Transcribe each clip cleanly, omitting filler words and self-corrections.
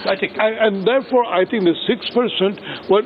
I think, and therefore, I think the 6%. What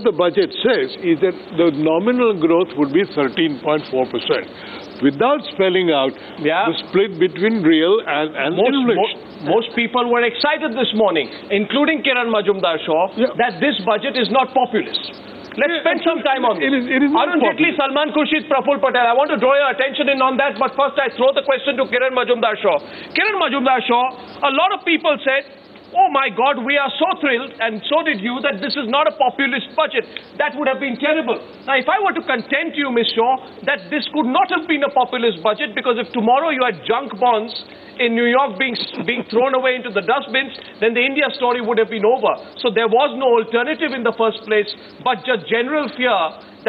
the budget says is that the nominal growth would be 13.4%, without spelling out the split between real and inflation. Most people were excited this morning, including Kiran Majumdar-Shaw, that this budget is not populist. Let's spend some time on this. Arun Jaitley, Salman Khurshid, Praful Patel. I want to draw your attention in on that, but first I throw the question to Kiran Majumdar-Shaw. Kiran Majumdar-Shaw, a lot of people said, oh my God, we are so thrilled, and so did you, that this is not a populist budget. That would have been terrible. Now, if I were to contend you, Ms. Shaw, that this could not have been a populist budget, because if tomorrow you had junk bonds in New York being thrown away into the dustbins, then the India story would have been over. So there was no alternative in the first place, but just general fear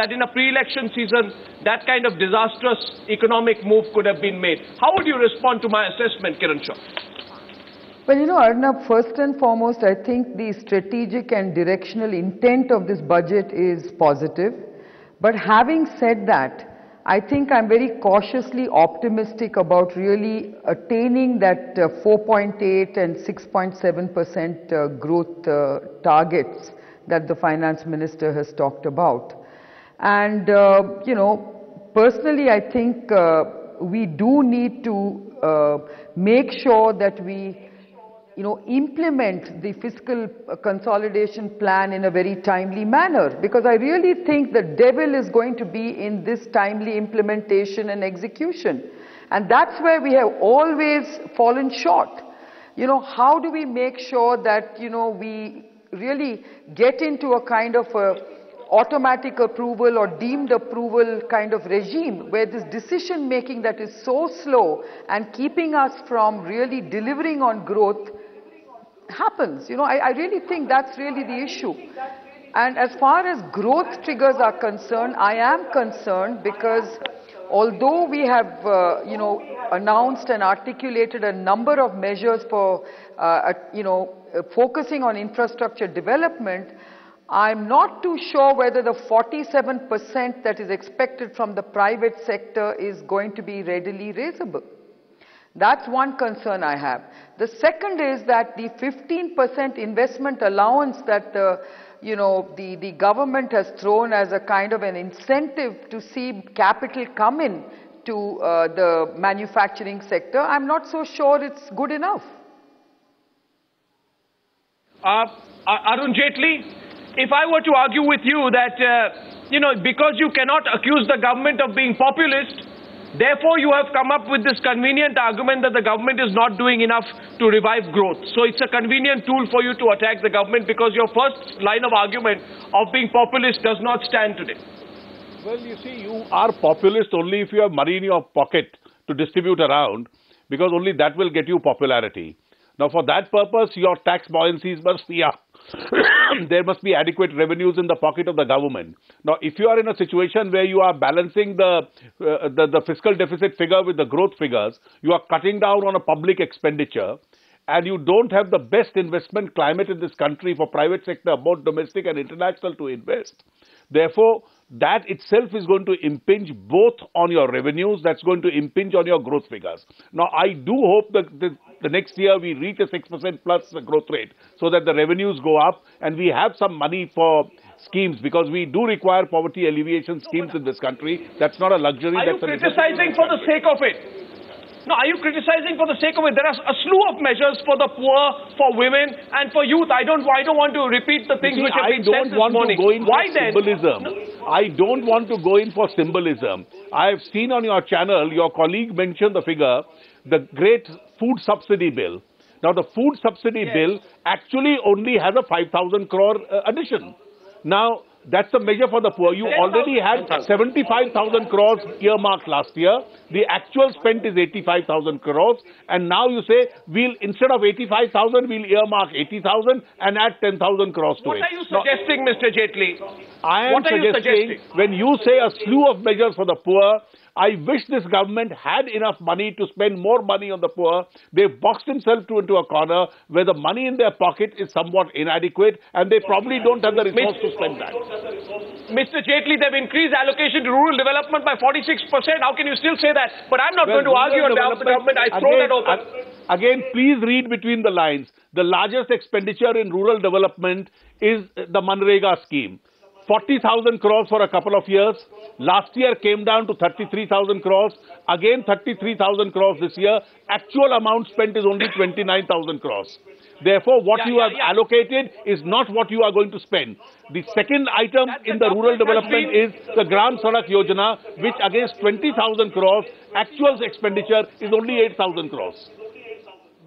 that in a pre-election season, that kind of disastrous economic move could have been made. How would you respond to my assessment, Kiran Shaw? Well, Arnab, first and foremost, I think the strategic and directional intent of this budget is positive. But having said that, I think I'm very cautiously optimistic about really attaining that 4.8 and 6.7% growth targets that the finance minister has talked about. And, personally, I think we do need to make sure that we implement the fiscal consolidation plan in a very timely manner, because I really think the devil is going to be in this timely implementation and execution. And that's where we have always fallen short. How do we make sure that, we really get into a kind of automatic approval or deemed approval kind of regime, where this decision making that is so slow and keeping us from really delivering on growth happens. I really think that's really the issue. And as far as growth triggers are concerned, I am concerned, because although we have, announced and articulated a number of measures for, focusing on infrastructure development, I'm not too sure whether the 47% that is expected from the private sector is going to be readily raisable. That's one concern I have. The second is that the 15% investment allowance that the government has thrown as a kind of an incentive to see capital come in to the manufacturing sector, I'm not so sure it's good enough. Arun Jaitley, if I were to argue with you that, because you cannot accuse the government of being populist, therefore, you have come up with this convenient argument that the government is not doing enough to revive growth. So it's a convenient tool for you to attack the government, because your first line of argument of being populist does not stand today. Well, you see, you are populist only if you have money in your pocket to distribute around, because only that will get you popularity. Now, for that purpose, your tax buoyancies must be up. There must be adequate revenues in the pocket of the government. Now, if you are in a situation where you are balancing the fiscal deficit figure with the growth figures, you are cutting down on a public expenditure, and you don't have the best investment climate in this country for private sector, both domestic and international, to invest. Therefore, that itself is going to impinge both on your revenues, that's going to impinge on your growth figures. Now, I do hope that the next year we reach a 6% plus growth rate, so that the revenues go up and we have some money for schemes, because we do require poverty alleviation schemes in this country. That's not a luxury. Are you criticizing for the sake of it? No, are you criticizing for the sake of it? There are a slew of measures for the poor, for women, and for youth. I don't want to repeat the things which have been said this morning. Why then? I don't want to go in for symbolism. I have seen on your channel, your colleague mentioned the figure, the great food subsidy bill. Now, the food subsidy bill actually only has a 5,000 crore addition. Now, that's a measure for the poor. You already had 75,000 crores earmarked last year. The actual spent is 85,000 crores. And now you say, instead of 85,000, we'll earmark 80,000 and add 10,000 crores to it. What are you suggesting, Mr. Jaitley? I am suggesting, when you say a slew of measures for the poor, I wish this government had enough money to spend more money on the poor. They've boxed themselves into a corner where the money in their pocket is somewhat inadequate and they probably don't have the resource to spend that. Mr. Jaitley, they've increased allocation to rural development by 46%. How can you still say that? But I'm not going to argue on behalf of the government. I throw that open. Again, please read between the lines. The largest expenditure in rural development is the Manrega scheme. 40,000 crores for a couple of years. Last year came down to 33,000 crores. Again 33,000 crores this year. Actual amount spent is only 29,000 crores. Therefore, what you have allocated is not what you are going to spend. The second item in the rural development is the Gram Sadak Yojana, which against 20,000 crores, actual expenditure is only 8,000 crores.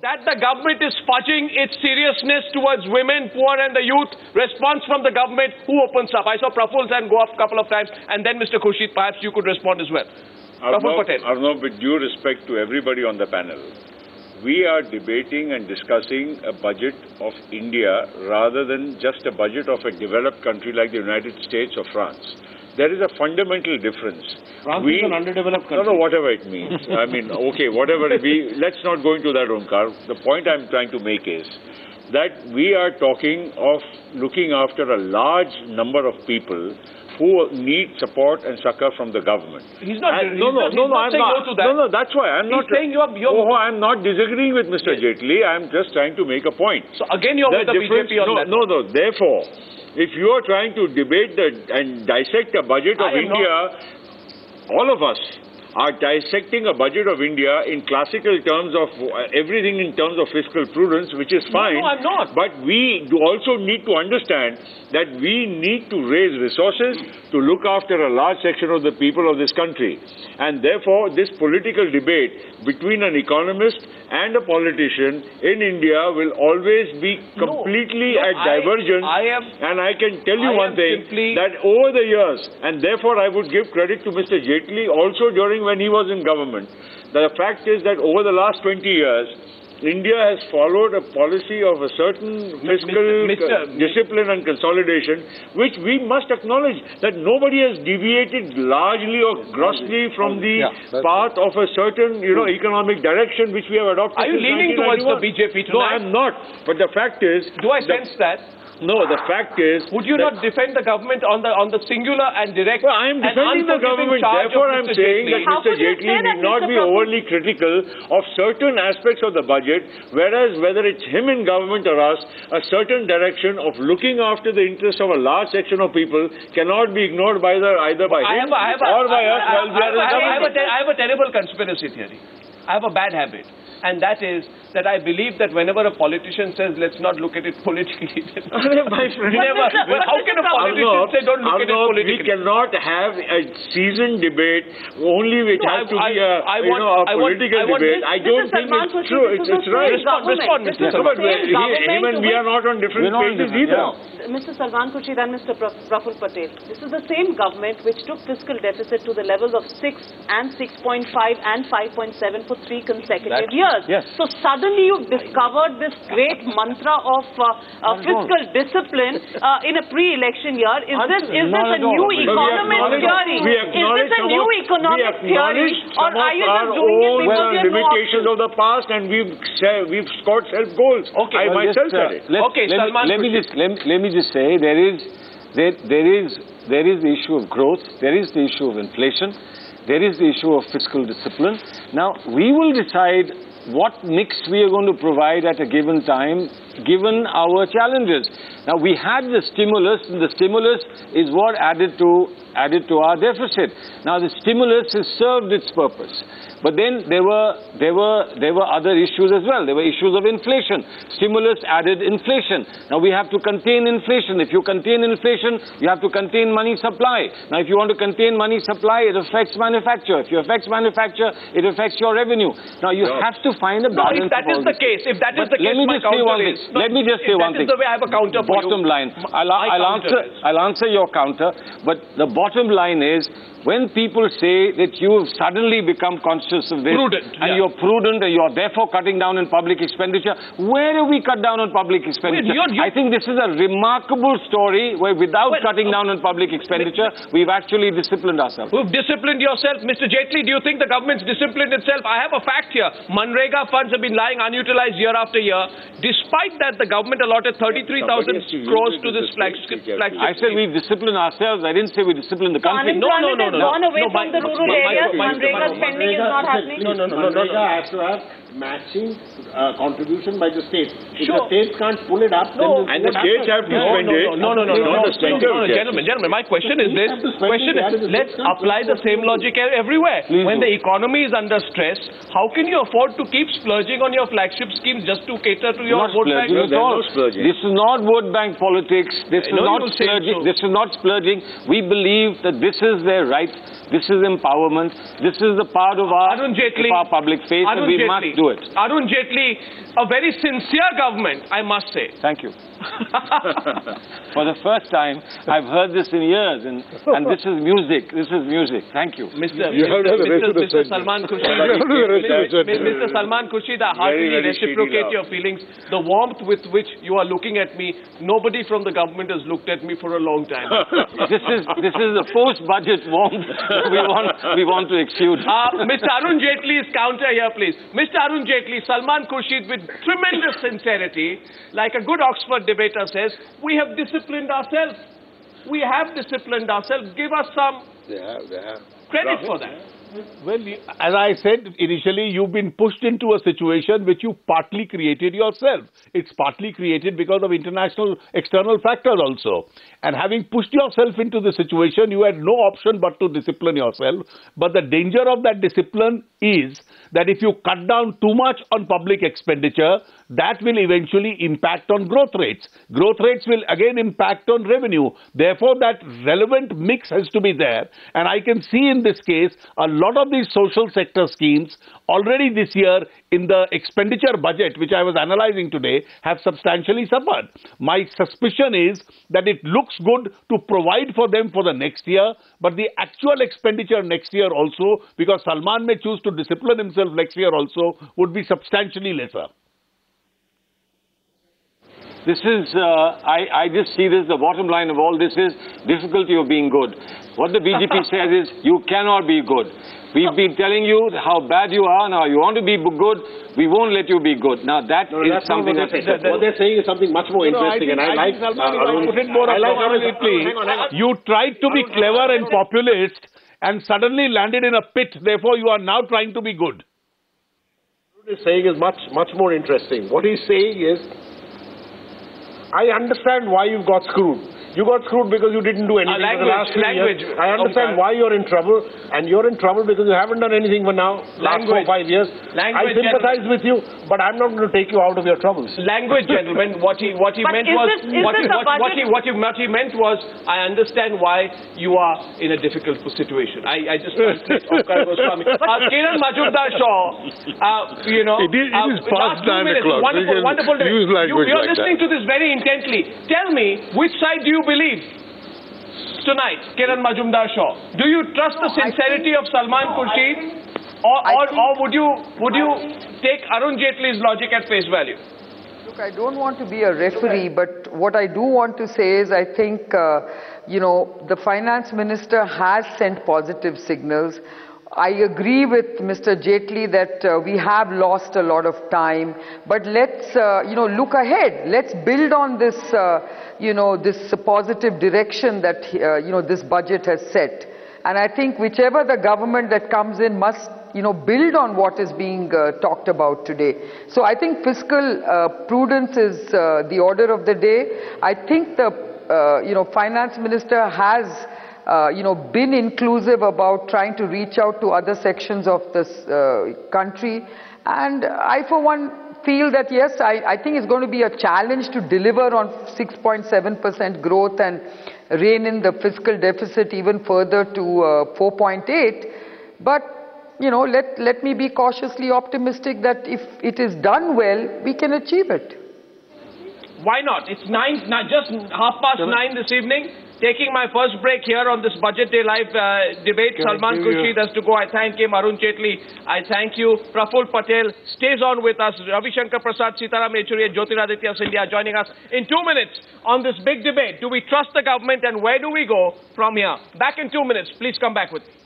That the government is fudging its seriousness towards women, poor and the youth. Response from the government. Who opens up? I saw Praful's hand go up a couple of times. And then Mr. Khurshid, perhaps you could respond as well. Praful Patel. Arnav, with due respect to everybody on the panel, we are debating and discussing a budget of India rather than just a budget of a developed country like the United States or France. There is a fundamental difference. France is an underdeveloped country. No, whatever it means. I mean, okay, whatever it be, let's not go into that, Omkar. The point I'm trying to make is that we are talking of looking after a large number of people who need support and succor from the government. He's not saying no to that. No, that's why I'm not saying I'm not disagreeing with Mr. Jaitley. I'm just trying to make a point. So again, you're with the BJP on that. No. Therefore, if you are trying to debate and dissect the budget of India, all of us are dissecting a budget of India in classical terms of everything in terms of fiscal prudence, which is fine. No, I'm not. But we also need to understand that we need to raise resources to look after a large section of the people of this country. And therefore, this political debate between an economist and a politician in India will always be completely at divergence. And I can tell you one thing, that over the years, and therefore I would give credit to Mr. Jaitley also during when he was in government, the fact is that over the last 20 years, India has followed a policy of a certain fiscal discipline and consolidation, which we must acknowledge that nobody has deviated largely or grossly from the path of a certain, economic direction which we have adopted. Are you leaning towards the BJP tonight? No, I'm not. But the fact is... Do I sense that? No, the fact is... Would you not defend the government on the singular and direct... Well, I am defending the government. Therefore, I am saying that Mr. Jaitley need not be overly critical of certain aspects of the budget, whereas whether it's him in government or us, a certain direction of looking after the interests of a large section of people cannot be ignored by either by him or by us while we are in government. I have a terrible conspiracy theory. I have a bad habit. And that is that I believe that whenever a politician says, let's not look at it politically, my friend, how can a politician say, don't look at it politically? We cannot have a seasoned debate only which has to be a political debate. I don't think it's true. It's right. Respond, Mr. But him and we are not on different pages either. Mr. Salman Khurshid and Mr. Praful Patel, this is the same government which took fiscal deficit to the levels of 6 and 6.5 and 5.7 for 3 consecutive years. Yes. So suddenly you've discovered this great mantra of fiscal discipline in a pre-election year. Is this a new economic theory? Is this a new economic theory? Or are you just doing it because you have no limitations of the past and we've scored self-goals? Okay. I myself said it. Let me just say there is the issue of growth, there is the issue of inflation, there is the issue of fiscal discipline. Now, we will decide what mix we are going to provide at a given time, given our challenges. Now, we had the stimulus, and the stimulus is what added to our deficit. Now, the stimulus has served its purpose. But then there were other issues as well. There were issues of inflation. Stimulus added inflation. Now we have to contain inflation. If you contain inflation, you have to contain money supply. Now if you want to contain money supply, it affects manufacture. If you affects manufacture, it affects your revenue. Now you have to find a balance. If that is the case, let me just say one thing. Let me just say one thing. That is the way I have a counter for bottom line. I'll answer your counter, but the bottom line is when people say that you have suddenly become conscious of this, and you're prudent and you're therefore cutting down on public expenditure, where have we cut down on public expenditure? I think this is a remarkable story where without cutting down on public expenditure, we've actually disciplined ourselves. You've disciplined yourself. Mr. Jaitley, do you think the government's disciplined itself? I have a fact here. Manrega funds have been lying unutilized year after year. Despite that, the government allotted 33,000 crores to this flagship. I said we discipline ourselves. I didn't say we discipline the country. No. Gone away from the rural areas. Manrega spending is not happening. No. Manrega has to have matching contribution by the state. If the states can't pull it up, and the states have to spend it. No, gentlemen, my question is this. Let's apply the same logic everywhere. When the economy is under stress, how can you afford to keep splurging on your flagship schemes just to cater to your vote bank? This is not vote bank politics. This is not splurging. This is not splurging. We believe that this is their right. This is empowerment. This is the part of our public faith, and we must do it. Arun Jaitley, a very sincere government, I must say. Thank you. For the first time, I've heard this in years, and this is music. This is music. Thank you. Mr. Salman Khurshid, Mr. Salman Khurshid, I heartily reciprocate your feelings. The warmth with which you are looking at me, nobody from the government has looked at me for a long time. This is the post-budget warmth we want to exude. Mr. Arun Jaitley's counter here, please. Mr. Arun Jaitley, Salman Khurshid, with tremendous sincerity, like a good Oxford debater says, we have disciplined ourselves. We have disciplined ourselves. Give us some credit for that. Well, as I said initially, you've been pushed into a situation which you partly created yourself. It's partly created because of international external factors also. And having pushed yourself into the situation, you had no option but to discipline yourself. But the danger of that discipline is that if you cut down too much on public expenditure, that will eventually impact on growth rates. Growth rates will again impact on revenue. Therefore, that relevant mix has to be there. And I can see in this case, a lot of these social sector schemes already this year in the expenditure budget, which I was analyzing today, have substantially suffered. My suspicion is that it looks good to provide for them for the next year, but the actual expenditure next year also, because Salman may choose to discipline himself next year also, would be substantially lesser. This is, I just see this, the bottom line of all this is difficulty of being good. What the BJP says is, you cannot be good. We've been telling you how bad you are. Now, you want to be good, we won't let you be good. Now, that is something what they're saying is something much more interesting. You tried to be clever and populist and suddenly landed in a pit. Therefore, you are now trying to be good. What he's saying is much more interesting. What he's saying is, I understand why you got screwed. You got screwed because you didn't do anything for the last 2 years. I understand why you're in trouble, and you're in trouble because you haven't done anything for now, last 4 or 5 years. I sympathize with you, but I'm not going to take you out of your troubles. Language, gentlemen. What he meant was, I understand why you are in a difficult situation. I just translate Omkar Goswami. Kiran Majumdar-Shaw, you know, it is past 9 o'clock. Wonderful. You're listening to this very intently. Tell me, which side do you believe tonight, Kiran Majumdar-Shaw? Do you trust the sincerity of Salman Khurshid, or would you take Arun Jaitley's logic at face value? Look, I don't want to be a referee, but what I do want to say is I think, you know, the finance minister has sent positive signals. I agree with Mr. Jaitley that we have lost a lot of time, but let's, you know, look ahead. Let's build on this, you know, this positive direction that, you know, this budget has set. And I think whichever the government that comes in must, you know, build on what is being talked about today. So I think fiscal prudence is the order of the day. I think the, you know, finance minister has you know, been inclusive about trying to reach out to other sections of this country. And I, for one, feel that, yes, I think it's going to be a challenge to deliver on 6.7% growth and rein in the fiscal deficit even further to 4.8. But, you know, let me be cautiously optimistic that if it is done well, we can achieve it. Why not? It's just 9:30 this evening. Taking my first break here on this Budget Day Live debate. Salman Khurshid has to go. I thank him. Arun Jaitley, I thank you. Praful Patel stays on with us. Ravi Shankar Prasad, Sitaram Yechury and Jyotiraditya Scindia joining us in 2 minutes on this big debate. Do we trust the government and where do we go from here? Back in 2 minutes. Please come back with me.